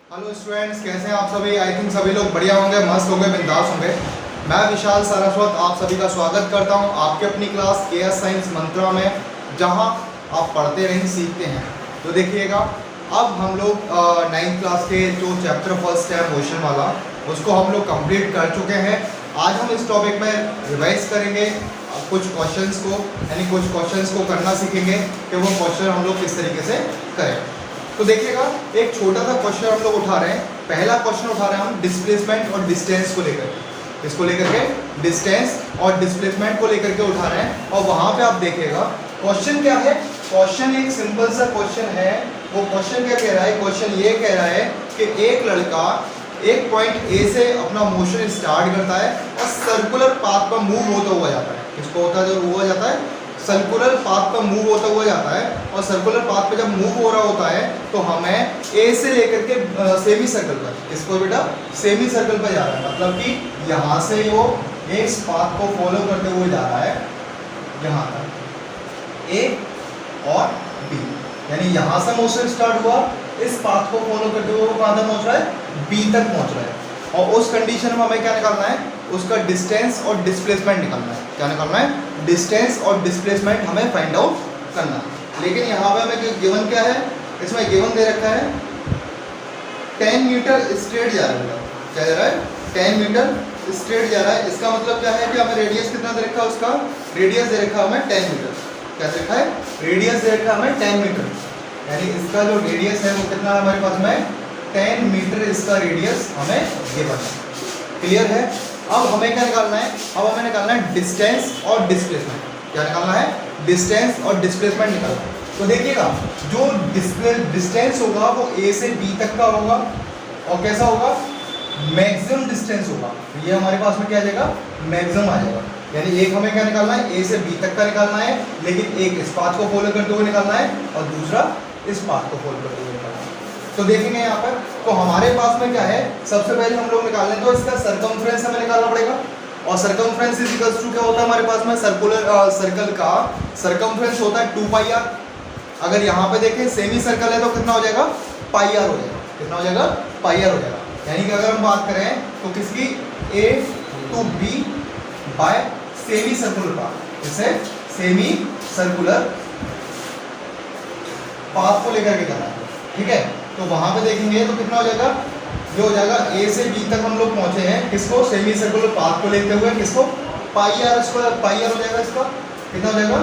Hello students, कैसे हैं आप सभी। आई थिंक सभी लोग बढ़िया होंगे, मस्त होंगे, बिंदास होंगे। मैं विशाल सारस्वत आप सभी का स्वागत करता हूं आपके अपनी क्लास केएस साइंस मंत्रा में, जहां आप पढ़ते नहीं सीखते हैं। तो देखिएगा, अब हम लोग 9th क्लास के जो चैप्टर फर्स्ट है मोशन वाला, उसको हम लोग कंप्लीट कर चुके हैं। आज हम इस टॉपिक में रिवाइज करेंगे कुछ क्वेश्चंस को, यानी कुछ क्वेश्चंस को करना सीखेंगे कि वो क्वेश्चन हम लोग किस तरीके से करें। तो देखिएगा, एक छोटा सा क्वेश्चन हम लोग उठा रहे हैं। पहला क्वेश्चन उठा रहे हैं हम डिस्प्लेसमेंट और डिस्टेंस को लेकर। इसको लेकर के डिस्टेंस और डिस्प्लेसमेंट को लेकर के उठा रहे हैं। और वहां पे आप देखिएगा क्वेश्चन क्या है। क्वेश्चन एक सिंपल सा क्वेश्चन है। वो क्वेश्चन क्या कह रहा है? क्वेश्चन ये कह रहा है कि एक लड़का एक पॉइंट ए से अपना मोशन स्टार्ट करता है और सर्कुलर पाथ पर मूव होता हुआ जाता है। किसको होता है? जो हुआ जाता है सर्कुलर पाथ पर मूव होता हुआ जाता है। और सर्कुलर पाथ पे जब मूव हो रहा होता है तो हमें ए से लेकर के सेमी सर्कल पर, इसको बेटा सेमी सर्कल पर जा रहा है। मतलब कि यहाँ से वो इस पाथ को फॉलो करते हुए जा रहा है यहाँ तक, ए और बी, यानी यहाँ से मोशन स्टार्ट हुआ, इस पाथ को फॉलो करते हुए वो कहाँ तक पहुँच रहा है? बी तक पहुँच रहा है। और उस कंडीशन में हमें क्या निकालना है? उसका डिस्टेंस और डिस्प्लेसमेंट निकालना है। क्या निकालना है? डिस्टेंस और डिस्प्लेसमेंट हमें फाइंड आउट करना है। लेकिन यहाँ पे हमें गिवन क्या है? इसमें गिवन दे रखा है 10 मीटर स्ट्रेट जा रहा है। क्या जा रहा है? 10 मीटर स्ट्रेट जा रहा है। इसका मतलब क्या है कि हमें रेडियस कितना दे रखा है? उसका रेडियस दे रखा है हमें 10 मीटर। क्या दे रखा है? रेडियस दे रखा है हमें 10 मीटर, यानी इसका जो रेडियस है वो कितना है हमारे पास में? 10 मीटर इसका रेडियस हमें गिवन है। क्लियर है? अब हमें क्या निकालना है? अब हमें निकालना है डिस्टेंस और डिस्प्लेसमेंट। क्या निकालना है? डिस्टेंस और डिस्प्लेसमेंट निकालना है। तो देखिएगा, जो डिस्टेंस होगा वो ए से बी तक का होगा। और कैसा होगा? मैक्सिमम डिस्टेंस होगा। ये हमारे पास में क्या आ जाएगा? मैक्सिमम आ जाएगा। यानी एक हमें क्या निकालना है? ए से बी तक का निकालना है, लेकिन एक इस पाथ को फॉलो करते हुए निकालना है और दूसरा इस पाथ को फॉलो करते हुए निकालना है। तो देखेंगे यहाँ पर, तो हमारे पास में क्या है? सबसे पहले हम लोग निकाल लें तो इसका सर्कमफ्रेंस हमें निकालना पड़ेगा। और सर्कमफ्रेंस इज इक्वल्स टू क्या होता है हमारे पास में? सर्कुलर सर्कल का सर्कमफ्रेंस होता है 2 पाई आर। अगर यहाँ पे देखें सेमी सर्कल है तो कितना हो जाएगा? पाई आर हो जाएगा। कितना हो जाएगा? पाई आर हो जाएगा। यानी कि अगर हम बात करें तो किसकी? A to B by semi circular path, इसे सेमी सर्कुलर पाथ को लेकर के जाना है। ठीक है, तो वहां पे देखेंगे तो कितना हो जाएगा? ये हो जाएगा ए से बी तक हम लोग पहुंचे हैं, किसको? सेमी सर्कुलर पाथ को लेते हुए। किसको? पाई आर। इसको पाई आर हो जाएगा। इसका कितना हो जाएगा?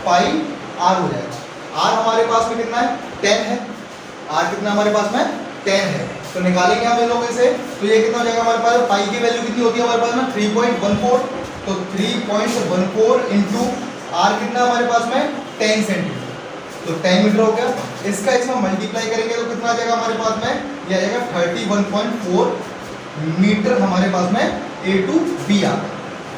पाई आर हो जाएगा। आर हमारे पास में कितना है? 10 है। आर कितना हमारे पास में? 10 है। तो निकालेंगे हम लोग इसे, तो ये कितना हो जाएगा हमारे पास? पाई की वैल्यू कितनी होती है हमारे पास में? 3.14। तो 3.14 इंटू आर कितना हमारे पास में? 10 सेंटीमीटर। तो 10 मीटर हो गया। इसका इसमें मल्टीप्लाई करेंगे तो कितना आ जाएगा हमारे पास में? ये आ जाएगा 31.4 मीटर हमारे पास में ए टू बी आ।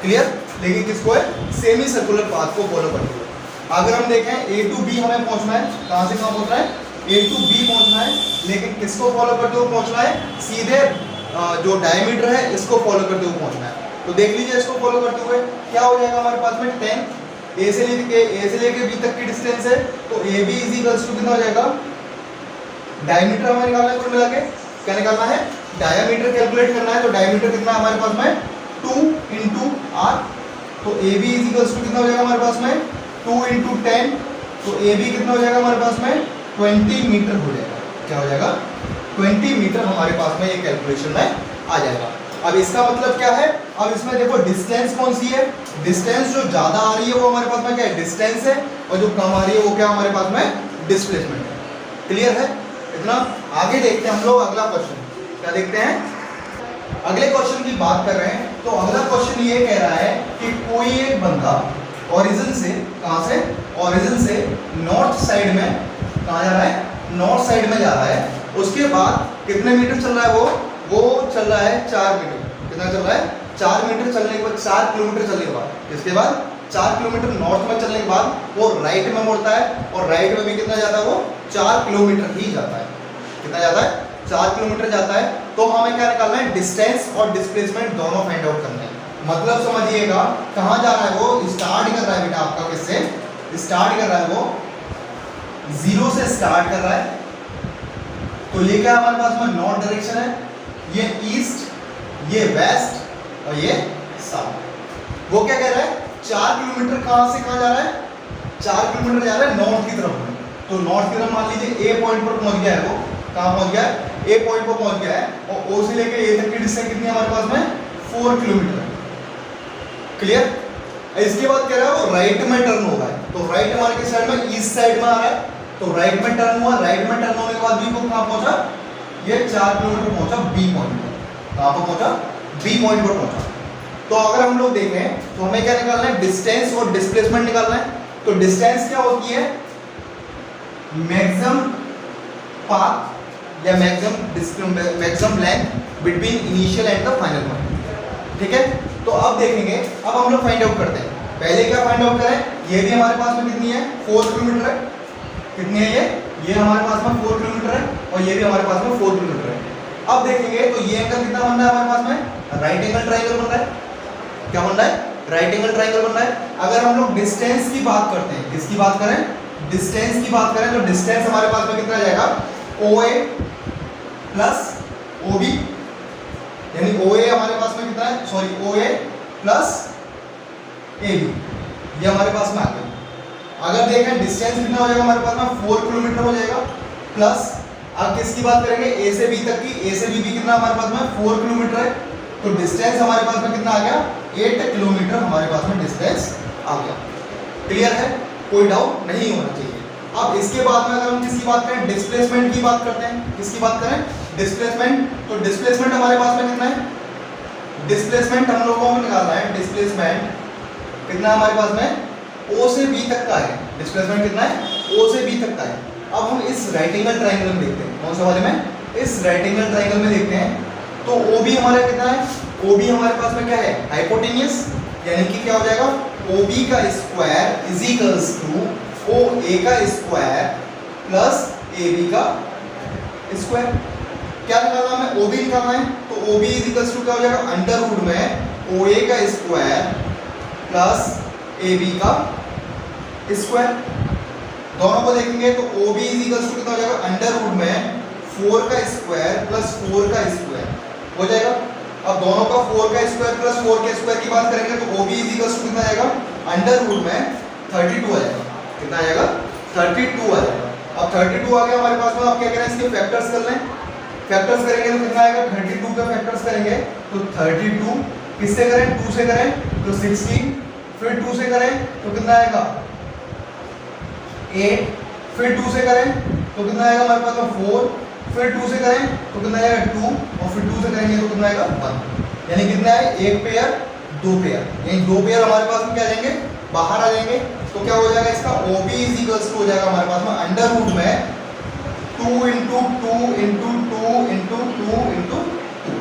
क्लियर? लेकिन किसको है? सेमी सर्कुलर पाथ को फॉलो करते हुए। अगर हम देखें ए टू बी हमें पहुंचना है, कहां से कहां पहुंचना है? ए टू बी पहुंचना है, लेकिन किसको फॉलो करते हुए पहुंचना है? सीधे जो डायमीटर है इसको फॉलो करते हुए पहुंचना है। तो देख लीजिए, इसको फॉलो करते हुए क्या हो जाएगा हमारे पास में? 10। ए से लेके बी तक की डिस्टेंस है, तो A B is equals to कितना हो जाएगा? डायमीटर हमें निकालना है। कुल मिला के क्या निकालना है? डायमीटर कैलकुलेट करना है। तो डायमीटर कितना है हमारे पास में? 2 इंटू आर। तो A B is equals to कितना हो जाएगा हमारे पास में? 2 इंटू 10। तो ए बी कितना हो जाएगा हमारे पास में? 20 मीटर हो जाएगा। क्या हो जाएगा? 20 मीटर हमारे पास में ये कैलकुलेशन में आ जाएगा। अब इसका मतलब क्या है? अब इसमें देखो डिस्टेंस कौन सी है? डिस्टेंस जो ज्यादा आ रही है वो हमारे पास में क्या है? डिस्टेंस है। और जो कम आ रही है वो क्या हमारे पास में? डिस्प्लेसमेंट है। क्लियर है? इतना। आगे देखते हैं हम लोग अगला क्वेश्चन। क्या देखते हैं? अगले क्वेश्चन की बात कर रहे हैं। तो अगला क्वेश्चन ये कह रहा है कि कोई एक बंदा ओरिजिन से, कहां से? ओरिजिन से नॉर्थ साइड में, कहां जा रहा है? नॉर्थ साइड में जा रहा है। उसके बाद कितने मीटर चल रहा है? वो चल रहा है 4 मीटर। कितना चल रहा है? 4 मीटर चलने के बाद, 4 किलोमीटर चलने के बाद, इसके बाद 4 किलोमीटर नॉर्थ में चलने के बाद वो राइट में मुड़ता है। और राइट में भी कितना जाता है? वो 4 किलोमीटर ही जाता है। कितना जाता है? 4 किलोमीटर जाता है। तो हमें क्या निकालना है? डिस्टेंस और डिस्प्लेसमेंट दोनों फाइंड आउट करना है। मतलब समझिएगा, कहाँ जा रहा है वो? स्टार्ट कर रहा है बेटा आपका, किससे स्टार्ट कर रहा है? वो 0 से स्टार्ट कर रहा है। तो ये क्या हमारे पास में नॉर्थ डायरेक्शन है, ये ईस्ट, ये वेस्ट और ये साउथ। वो क्या कह रहा है 4 किलोमीटर कहां से कहां जा रहा है, 4 किलोमीटर जा रहा है नॉर्थ की तरफ में। तो नॉर्थ की तरफ मान लीजिए ए पॉइंट पर पहुंच गया है, वो कहां पहुंच गया है, ए पॉइंट पर पहुंच गया है और ओ से लेकर ए तक की डिस्टेंस कितनी है हमारे पास में 4 किलोमीटर है। क्लियर। इसके बाद कह रहा है वो राइट में टर्न होगा, तो राइट हमारे किस साइड में, ईस्ट साइड में आ रहा है, तो राइट में टर्न हुआ, राइट में टर्न होने के बाद भी वो कहां पहुंचा, ये 4 किलोमीटर पहुंचा बी पॉइंट पर। कहां पर पहुंचा, बी पॉइंट पर पहुंचा। तो अगर हम लोग देखें तो हमें क्या निकालना है, डिस्टेंस और डिस्प्लेसमेंट निकालना है। तो डिस्टेंस क्या होती है, मैक्सिमम पाथ या maximum length between initial and the final point. ठीक है, तो अब देखेंगे, अब हम लोग फाइंड आउट करते हैं। पहले क्या फाइंड आउट करें, ये भी हमारे पास में कितनी है 4 किलोमीटर है, कितनी है ये हमारे पास में 4 किलोमीटर है और ये भी हमारे पास में 4 किलोमीटर है। अब देखेंगे तो ये एंगल कितना बन रहा है हमारे पास में, राइट एंगल ट्रायंगल बन रहा है। क्या बन रहा है, राइट एंगल ट्रायंगल बन रहा है। अगर हम लोग डिस्टेंस की बात करते हैं, किसकी बात करें, डिस्टेंस की बात करें, तो डिस्टेंस हमारे पास में कितना जाएगा, OA प्लस OB, यानी OA हमारे पास में कितना है, सॉरी OA प्लस AB, ये हमारे पास में आ गया। अगर देखें डिस्टेंस कितना हो जाएगा हमारे पास में 4 किलोमीटर हो जाएगा, प्लस अब किसकी बात करेंगे, A से B तक की, A से B भी कितना हमारे पास में 4 किलोमीटर है, तो डिस्टेंस हमारे पास में कितना आ गया, 8 किलोमीटर हमारे पास में डिस्टेंस आ गया। क्लियर है, कोई डाउट नहीं होना चाहिए। अब इसके बाद में अगर हम किसकी बात करें, डिस्प्लेसमेंट की बात करते हैं, किसकी बात करें, डिस्प्लेसमेंट। तो डिस्प्लेसमेंट हमारे पास में कितना है, डिस्प्लेसमेंट हम लोगों को निकालना है, डिस्प्लेसमेंट कितना हमारे पास में O से B तक का है, डिस्प्लेसमेंट कितना है O से B तक का है। अब हम इस राइट एंगल ट्रायंगल में देखते हैं, कौन सा वाले में, इस राइट एंगल ट्रायंगल में देखते हैं। तो OB हमारा कितना है, OB हमारे पास में क्या है, हाइपोटेन्यूस, यानी कि क्या हो जाएगा, OB का square is equals to OA का स्क्वायर प्लस AB का स्क्वायर। क्या निकालना है, OB निकालना है, तो OB इज इक्वल्स टू क्या हो जाएगा, अंडर रूट में OA का स्क्वायर प्लस AB का स्क्वायर। दोनों को देखेंगे तो OB इज इक्वल्स टू कितना हो जाएगा, अंडर रूट में 4 का स्क्वायर प्लस 4 का स्क्वायर हो जाएगा। अब दोनों का 4 का स्क्वायर प्लस 4 के स्क्वायर की बात करेंगे तो OB इज इक्वल्स टू कितना आएगा, अंडर रूट में 32 आ जाएगा। कितना आएगा, 32 आ जाएगा। अब 32 आ गया हमारे पास में, अब क्या करें, इसके फैक्टर्स कर लें। फैक्टर्स करेंगे तो कितना आएगा, 32 का फैक्टर्स करेंगे तो 32 किससे करें, 2 से करें तो 16, फिर 2 से करें तो कितना आएगा 8, फिर 2 से करें तो कितना आएगा हमारे पास में 4, फिर 2 से करें तो कितना आएगा 2 और फिर 2 से करेंगे तो कितना आएगा 1। यानी कितना है, 1 पेयर 2 पेयर, यानी 2 पेयर हमारे पास में क्या आ जाएंगे, बाहर आ जाएंगे। तो क्या हो जाएगा इसका, OB इज इक्वल्स टू हो जाएगा हमारे पास में अंडर रूट में 2 इंटू 2 इंटू 2 इंटू 2 इंटू 2।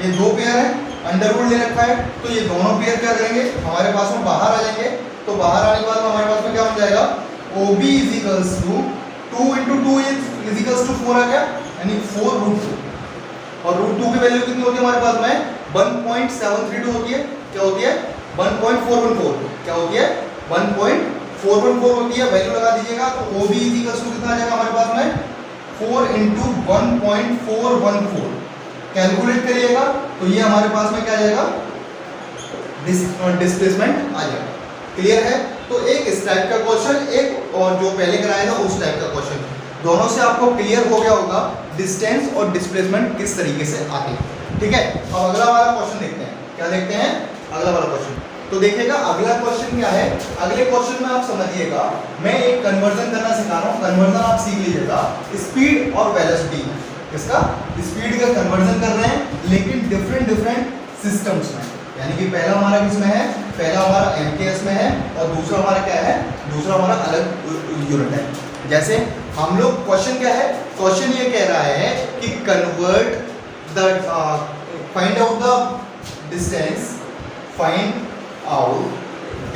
ये 2 पेयर है, अंडर रूट ले रखा है, तो ये दोनों पेयर क्या करेंगे हमारे पास में बाहर आ जाएंगे। तो बाहर आने के बाद हमारे पास में क्या हो जाएगा, OB is equals to 2 into 2 is equals to 4 आ गया, यानी 4 रूट 2। और रूट 2 की वैल्यू कितनी होती है हमारे पास में, 1.732 होती है। क्या होती है, 1.414। क्या होती है, 1.414 होती है। वैल्यू लगा दीजिएगा तो OB इज इक्वल्स टू कितना आ जाएगा हमारे पास में, 4 इंटू 1.414। कैलकुलेट करिएगा तो ये हमारे पास में क्या आ जाएगा, डिस्प्लेसमेंट आ जाएगा। क्लियर है। तो एक इस टाइप का क्वेश्चन, एक और जो पहले कराया था उस टाइप का क्वेश्चन, दोनों से आपको क्लियर हो गया होगा डिस्टेंस और डिस्प्लेसमेंट किस तरीके से आते हैं। ठीक है, अब अगला वाला क्वेश्चन देखते हैं। क्या देखते हैं, अगला वाला क्वेश्चन। तो देखिएगा अगला क्वेश्चन क्या है, अगले क्वेश्चन में आप समझिएगा, मैं एक कन्वर्जन करना सिखा रहा हूँ। कन्वर्जन आप सीख लीजिएगा, स्पीड और वेलोसिटी। इसका स्पीड का कन्वर्जन कर रहे हैं लेकिन डिफरेंट सिस्टम्स में। यानी कि पहला हमारा किसमें है, पहला हमारा MKS में है और दूसरा हमारा क्या है, दूसरा हमारा अलग यूनिट है। जैसे हम लोग क्वेश्चन क्या है, क्वेश्चन ये कह रहा है कि convert the find out the distance, find out the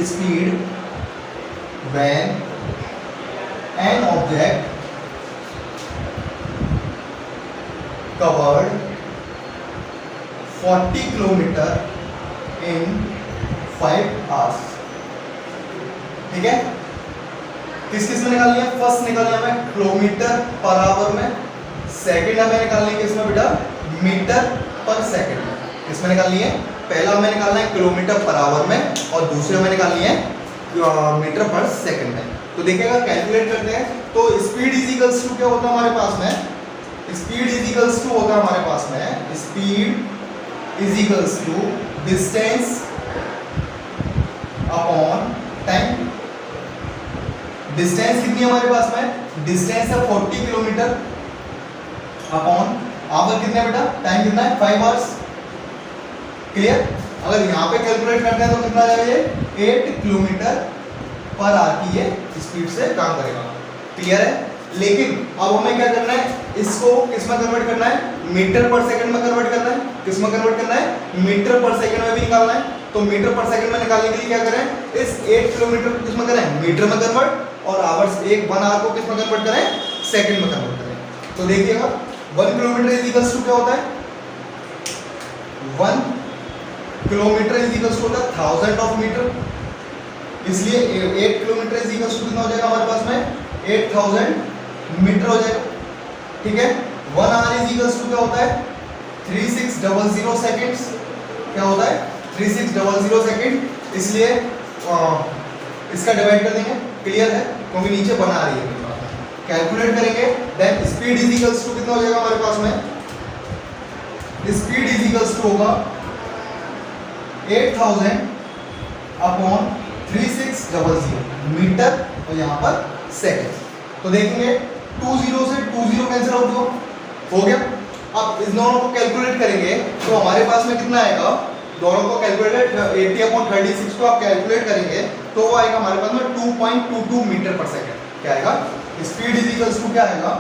speed when an object covered 40 kilometre in 5 hours। ठीक है, किस किस में निकालनी है? फर्स्ट निकालनी है हमें किलोमीटर पर आवर में, सेकंड हमें निकालनी है किसमें बेटा? मीटर पर सेकंड में। किसमें निकालनी है? पहला हमें निकालना है किलोमीटर पर आवर में और दूसरे हमें निकालनी है मीटर पर सेकंड में। तो देखिएगा कैलकुलेट करते हैं। तो स्पीड इज इक्वल्स टू क्या होता है हमारे पास में? स्पीड इज इक्वल्स टू होता है हमारे पास में, speed is equals to distance upon time. Distance कितनी है हमारे पास में? डिस्टेंस है 40 किलोमीटर अपॉन आवर कितने बेटा? टाइम कितना है? 5 आवर्स। क्लियर? अगर यहाँ पे कैलकुलेट करते हैं तो कितना आ जाएगा? ये 8 किलोमीटर पर आवर की ये स्पीड से काम करेगा। क्लियर है? लेकिन अब हमें क्या करना है? इसको किसमें कन्वर्ट करना है? मीटर पर सेकंड में कन्वर्ट करना है। किसमें कन्वर्ट करना है? मीटर पर सेकंड में भी निकालना है। तो मीटर पर सेकंड में निकालने के लिए क्या करें? इस 8 किलोमीटर को किसमें करें? मीटर में कन्वर्ट, और आवर्स 1 आवर को किसमें कन्वर्ट करें? सेकंड में कन्वर्ट करें। तो देखिएगा 1 किलोमीटर इज इक्वल्स टू क्या होता है? 1 किलोमीटर इज इक्वल्स टू होता है 1000 ऑफ मीटर। इसलिए 8 किलोमीटर इज इक्वल्स टू कितना हो जाएगा हमारे पास में? 8000 मीटर हो जाएगा। ठीक है? 1 आवर इज इक्वल्स टू क्या होता है? 3600 सेकंड्स। क्या होता है? 3600 सेकंड। इसलिए इसका डिवाइड कर देंगे। क्लियर है? क्योंकि नीचे बना रही है। कैलकुलेट करेंगे, then speed is equals to कितना हो जाएगा हमारे पास में? स्पीड इज इक्वल्स टू होगा 8000 अपॉन 3600 मीटर और यहाँ पर सेकंड। तो देखेंगे 20 से 20 कैंसिल आउट हो गया। अब इस दोनों को कैलकुलेट करेंगे तो हमारे पास में कितना आएगा? दोनों को कैलकुलेट 80/36 को आप कैलकुलेट करेंगे तो वो आएगा हमारे पास में 2.22 मीटर पर सेकंड। क्या आएगा? स्पीड इज इक्वल्स टू क्या आएगा?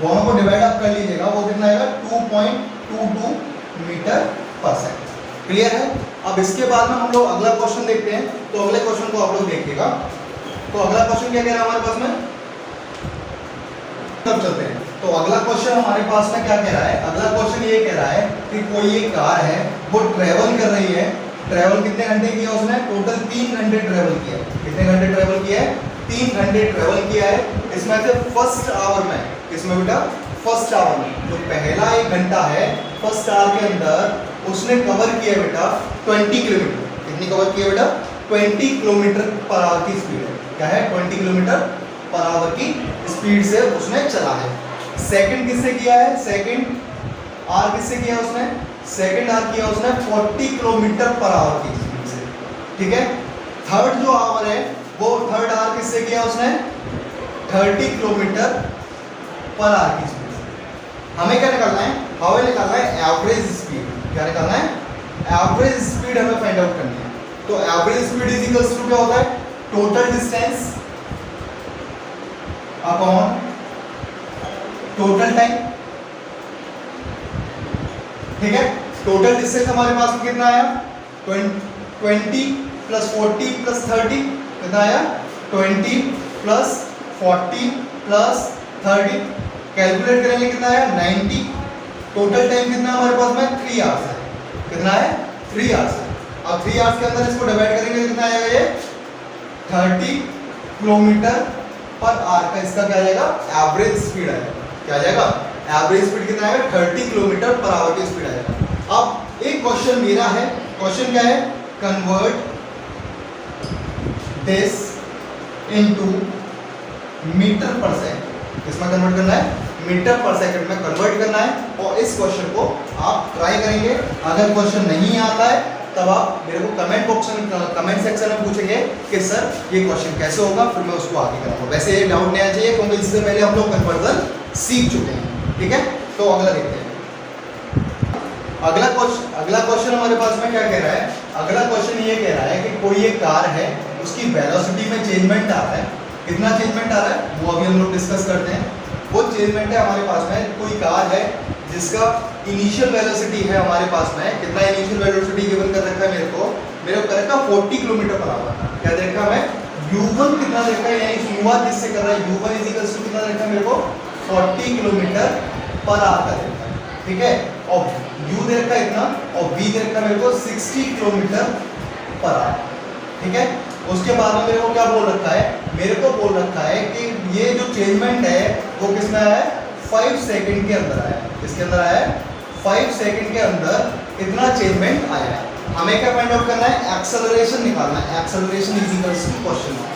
दोनों को डिवाइड आप कर लीजिएगा, वो कितना आएगा? 2.22 मीटर पर सेकंड। क्लियर है? अब इसके बाद में हम लोग अगला क्वेश्चन देखते हैं। तो अगले क्वेश्चन को आप लोग देखिएगा। तो अगला क्वेश्चन क्या कह रहा है हमारे पास में? तब चलते हैं। तो अगला क्वेश्चन हमारे पास में क्या कह रहा है? अगला क्वेश्चन ये कह रहा है कि कोई एक कार है, वो ट्रेवल कर रही है। ट्रेवल कितने घंटे किया उसने? टोटल 3 घंटे ट्रेवल किया। कितने घंटे ट्रेवल किया है? 3 घंटे ट्रेवल किया है। इसमें से फर्स्ट आवर में, किसमें बेटा? फर्स्ट आवर में, जो पहला 1 घंटा है फर्स्ट आवर के अंदर उसने कवर किया बेटा 20 किलोमीटर। कितनी कवर किया बेटा? 20 किलोमीटर पर आवर की स्पीड है। क्या है? 20 किलोमीटर पर आवर की स्पीड से उसने चला है। सेकंड किससे किया है? सेकंड आर किससे किया उसने? सेकंड आर किया उसने 40 किलोमीटर पर आवर की स्पीड से। ठीक है? थर्ड जो आवर है वो थर्ड आवर किससे किया उसने? 30 किलोमीटर पर आवर की स्पीड से। हमें क्या निकालना है? हमें निकालना है एवरेज स्पीड। क्या निकालना है? एवरेज स्पीड हमें फाइंड आउट करनी है। तो average speed is equals to क्या होता है? Total distance upon total time. ठीक है? टोटल डिस्टेंस हमारे पास में कितना आया? 20 प्लस 40 प्लस 30 कितना आया? 20 प्लस 40 प्लस 30। कैलकुलेट करेंगे कितना आया? 90। टोटल टाइम कितना हमारे पास में? 3 आवर्स है। कितना है? 3 आवर्स है। अब 3 आवर्स के अंदर इसको डिवाइड करेंगे कितना आएगा? ये 30 किलोमीटर पर आवर का इसका क्या आ जाएगा? एवरेज स्पीड आएगा। क्या आ जाएगा? एवरेज स्पीड कितना आएगा? 30 किलोमीटर पर आवर की स्पीड आएगा। अब एक क्वेश्चन मेरा है। क्वेश्चन क्या है? कन्वर्ट दिस इनटू मीटर पर सेकंड। किसमें कन्वर्ट करना है? मीटर पर सेकंड में कन्वर्ट करना है। और इस क्वेश्चन को आप ट्राई करेंगे। अगर क्वेश्चन नहीं आता है तब आप मेरे को कमेंट सेक्शन में पूछेंगे कि सर ये क्वेश्चन कैसे होगा, फिर मैं उसको आगे करूँगा। वैसे ये डाउट नहीं आना चाहिए क्योंकि इससे पहले हम लोग कन्वर्जन सीख चुके हैं। ठीक है? तो अगला देखते हैं। अगला क्वेश्चन हमारे पास में क्या कह रहा है? अगला क्वेश्चन ये कह रहा है कि कोई एक कार है, उसकी वेलोसिटी में चेंजमेंट आ रहा है। कितना चेंजमेंट आ रहा है वो अभी हम लोग डिस्कस करते हैं। वो चेंजमेंट है हमारे पास में, कोई कार है जिसका इनिशियल वेलोसिटी है हमारे पास में। कितना इनिशियल वेलोसिटी गिवन कर रखा है मेरे को कर रखा 40 किलोमीटर पर आवर। क्या दे रखा है? u1 कितना दे रखा है, यानी शुरुआत जिससे कर रहा है u1 इज इक्वल टू कितना दे रखा है मेरे को? 40 किलोमीटर पर आवर का दे रखा है। ठीक है? और u दे रखा है इतना और v दे रखा है मेरे को 60 किलोमीटर पर आवर। ठीक है? उसके बाद में मेरे को क्या बोल रखा है, मेरे को बोल रखा है कि ये जो चेंजमेंट है वो किसमें आया है, 5 सेकंड के अंदर आया है। किसके अंदर आया है, 5 सेकंड के अंदर कितना चेंजमेंट आया है। हमें क्या फाइंड आउट करना है, एक्सेलरेशन निकालना है। Acceleration is equals to question mark,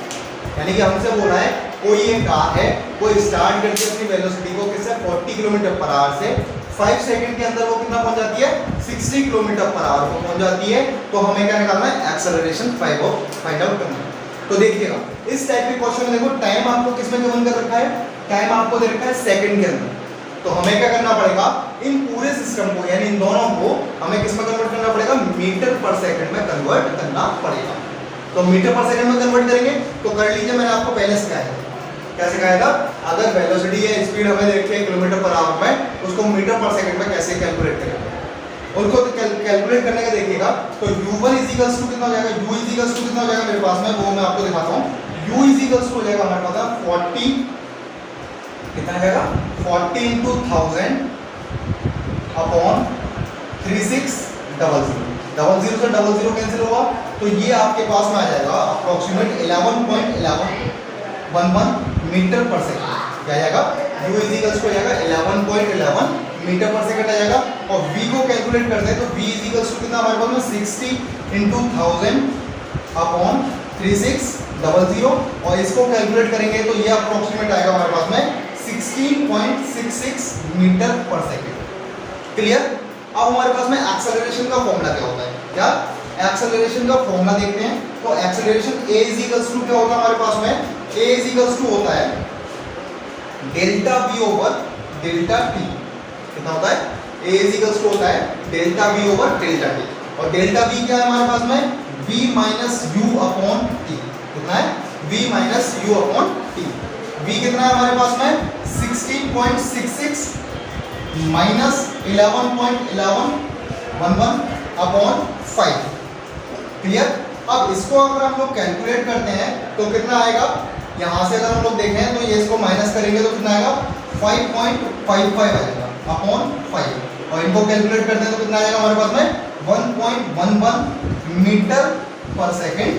यानी कि हमसे बोल रहा है कोई एक कार है, कोई स्टार्ट करके अपनी वेलोसिटी को किससे 40 किलोमीटर पर आवर से 5 सेकंड के अंदर वो कितना पहुंच जाती है, 60 किलोमीटर पर आवर को पहुंच जाती है। तो हमें क्या निकालना है, एक्सेलरेशन फाइंड आउट करना है। तो देखिएगा इस टाइप के क्वेश्चन में देखो टाइम आपको किसमें गिवन कर रखा है, टाइम आपको दे रखा है सेकंड के अंदर। तो हमें क्या करना पड़ेगा, इन पूरे सिस्टम को यानी इन दोनों को हमें किसमें कन्वर्ट करना पड़ेगा, मीटर पर सेकंड में कन्वर्ट करना पड़ेगा। तो मीटर पर सेकंड में कन्वर्ट करेंगे तो कर लीजिए, मैंने आपको पहले सिखाया था, क्या सिखाया था, अगर वेलोसिटी या स्पीड हमें देखी है किलोमीटर पर आवर में, उसको मीटर पर सेकंड में कैसे कैलकुलेट करेंगे। उनको कैलकुलेट करने का देखिएगा तो u1 इक्वल्स टू कितना हो जाएगा, u इक्वल्स टू कितना हो जाएगा मेरे पास में, वो मैं आपको दिखाता हूँ। u इक्वल्स टू हो जाएगा हमारे पास 40 कितना आ जाएगा, 40 into 1000 अपॉन 3600। 00 से 00 कैंसिल होगा तो ये आपके पास में आ जाएगा अप्रोक्सीमेट 11.11 मीटर पर सेकंड। क्या आ जाएगा, u इक्वल्स टू हो जाएगा 11.11 मीटर पर सेकंड आ जाएगा। और v को कैलकुलेट करते हैं तो v इक्वल्स टू कितना हमारे पास में 60 into 1000 अपॉन 3600। और इसको कैलकुलेट करेंगे तो ये अप्रोक्सीमेट आएगा हमारे पास में 16.66 मीटर पर सेकंड। क्लियर। अब हमारे पास में एक्सेलरेशन का फॉर्मूला क्या होता है, क्या एक्सेलरेशन का फॉर्मूला देखते हैं। तो acceleration a is equals to क्या होता है हमारे पास में, a इज इक्वल्स टू होता है delta v over delta t। कितना होता है, a इज इक्वल्स टू होता है delta v over delta t। और डेल्टा v क्या है हमारे पास में, v minus u upon t। कितना है, v minus u upon t। v कितना है हमारे पास में 16.66 माइनस 11.11 अपॉन 5। क्लियर। अब इसको अगर हम लोग कैलकुलेट करते हैं तो कितना आएगा, यहाँ से अगर हम लोग देखें तो ये इसको माइनस करेंगे तो कितना आएगा 5.55 आएगा अपॉन 5। और इनको कैलकुलेट करते हैं तो कितना आएगा हमारे पास में 1.11 मीटर पर सेकेंड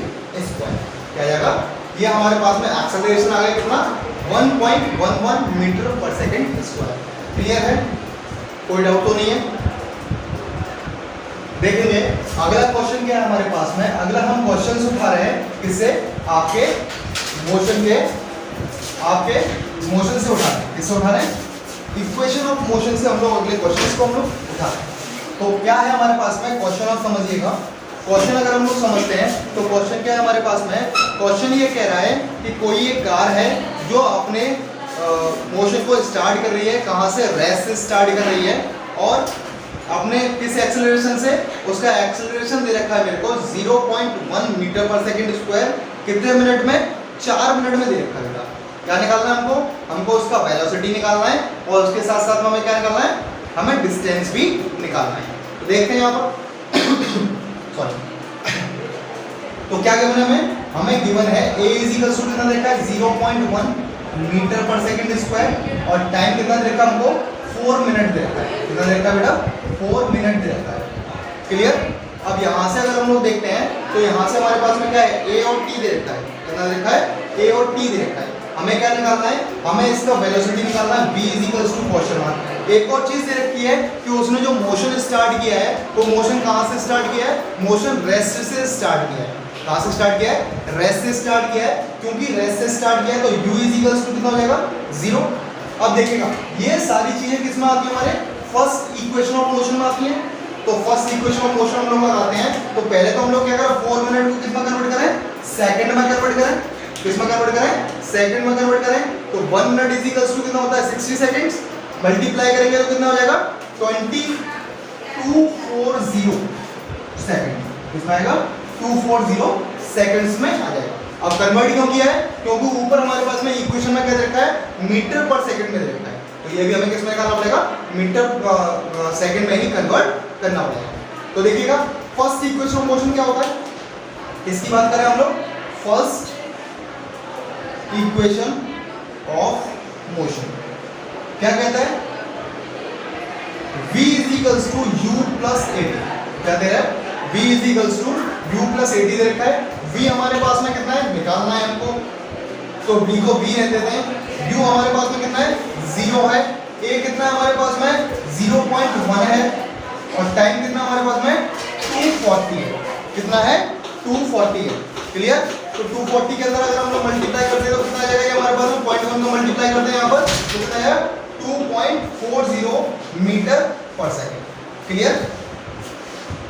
स्क्वायर। क्या आएगा, ये हमारे पास में एक्सेलरेशन आ गया कितना 1.11 मीटर पर सेकेंड स्क्वायर। क्लियर है, कोई डाउट तो नहीं है। देखेंगे अगला क्वेश्चन क्या है हमारे पास में। अगला हम क्वेश्चन उठा रहे हैं किससे, आपके मोशन से उठा रहे हैं। किससे उठा रहे हैं, इक्वेशन ऑफ मोशन से हम लोग अगले क्वेश्चन को हम लोग उठा रहे हैं। तो क्या है हमारे पास में क्वेश्चन, आप समझिएगा। क्वेश्चन अगर हम लोग समझते हैं तो क्वेश्चन क्या है हमारे पास में, क्वेश्चन ये कह रहा है कि कोई एक कार है जो अपने मोशन को स्टार्ट कर रही है, कहाँ से, रेस्ट से स्टार्ट कर रही है। और अपने किस एक्सेलरेशन से, उसका एक्सेलरेशन दे रखा है मेरे को 0.1 मीटर पर सेकंड स्क्वायर। कितने मिनट में, 4 मिनट में दे रखा है। क्या निकालना है हमको उसका वेलोसिटी निकालना है और उसके साथ साथ में हमें क्या निकालना है, हमें डिस्टेंस भी निकालना है। तो देखते हैं यहाँ पर सॉरी तो क्या गिवन है हमें गिवन है a इज इक्वल टू कितना देखा है 0.1 मीटर पर सेकंड स्क्वायर। और टाइम कितना दे रखा हमको 4 मिनट दे रखा है। कितना दे रखा है बेटा, 4 मिनट दे रखा है। क्लियर। अब यहाँ से अगर हम लोग देखते हैं तो यहाँ से हमारे पास में क्या है, a और t दे रखा है। कितना दे रखा है, a और t दे रखा है। हमें क्या निकालना है, हमें इसका वेलोसिटी निकालना है v is equal to question mark. एक और चीज दे रखी है कि उसने जो मोशन स्टार्ट किया है तो मोशन कहाँ से स्टार्ट किया है, मोशन रेस्ट से स्टार्ट किया है। कहाँ से स्टार्ट किया है, रेस्ट से स्टार्ट किया है। क्योंकि रेस्ट से स्टार्ट किया है तो u इज इक्वल टू कितना हो जाएगा 0। अब देखिएगा ये सारी चीजें किस में आती है, हमारे फर्स्ट इक्वेशन ऑफ मोशन में आती है। तो फर्स्ट इक्वेशन ऑफ मोशन हम लोग लगाते हैं तो पहले तो हम लोग क्या करें, 4 मिनट को कितना कन्वर्ट करें, सेकंड में कन्वर्ट करें। किस में कन्वर्ट करें, सेकंड में कन्वर्ट करें। तो 1 मिनट इज इक्वल टू कितना होता है 60 सेकंड्स। मल्टीप्लाई करेंगे तो कितना हो जाएगा 2240 सेकंड। कितना आएगा 240 सेकंड्स में आ जाएगा। अब कन्वर्ट क्यों किया है, क्योंकि ऊपर हमारे पास में इक्वेशन में क्या दे रखा है, मीटर पर सेकंड में दे रखा है। तो ये भी हमें किस में करना पड़ेगा, मीटर सेकंड में ही कन्वर्ट करना पड़ेगा। तो देखिएगा फर्स्ट इक्वेशन ऑफ मोशन क्या होता है, इसकी बात करें हम लोग, फर्स्ट इक्वेशन ऑफ मोशन क्या कहता है, v is equals to u plus 80। क्या दे रहा है, v is equals to u plus 80 दे रखा है। v हमारे पास में कितना है निकालना है हमको, तो v को v रहते थे। u हमारे पास में कितना है 0 है, a कितना है हमारे पास में 0.1 है, और टाइम कितना हमारे पास में 240 है। कितना है 240 है। क्लियर? तो 240 के अंदर अगर हम लोग मल्टीप्लाई करते हैं तो कितना आ जाएगा ये हमारे पास में 0.1 का मल्टीप्लाई करते हैं यहाँ पर तो कितना है 2.40 मीटर पर सेकेंड। क्लियर?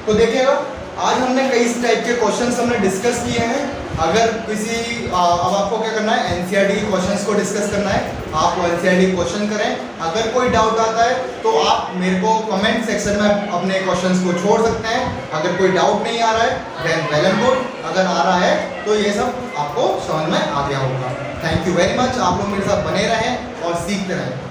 तो देखिएगा आज हमने कई टाइप के क्वेश्चंस हमने डिस्कस किए हैं। अगर किसी अब आपको क्या करना है एनसीईआरटी के क्वेश्चंस को डिस्कस करना है, आप एनसीईआरटी क्वेश्चन करें। अगर कोई डाउट आता है तो आप मेरे को कमेंट सेक्शन में अपने क्वेश्चंस को छोड़ सकते हैं। अगर कोई डाउट नहीं आ रहा है देन वेल एंड गुड, अगर आ रहा है तो ये सब आपको समझ में आ गया होगा। Thank you very much. आप लोग मेरे साथ बने रहें और सीखते रहें।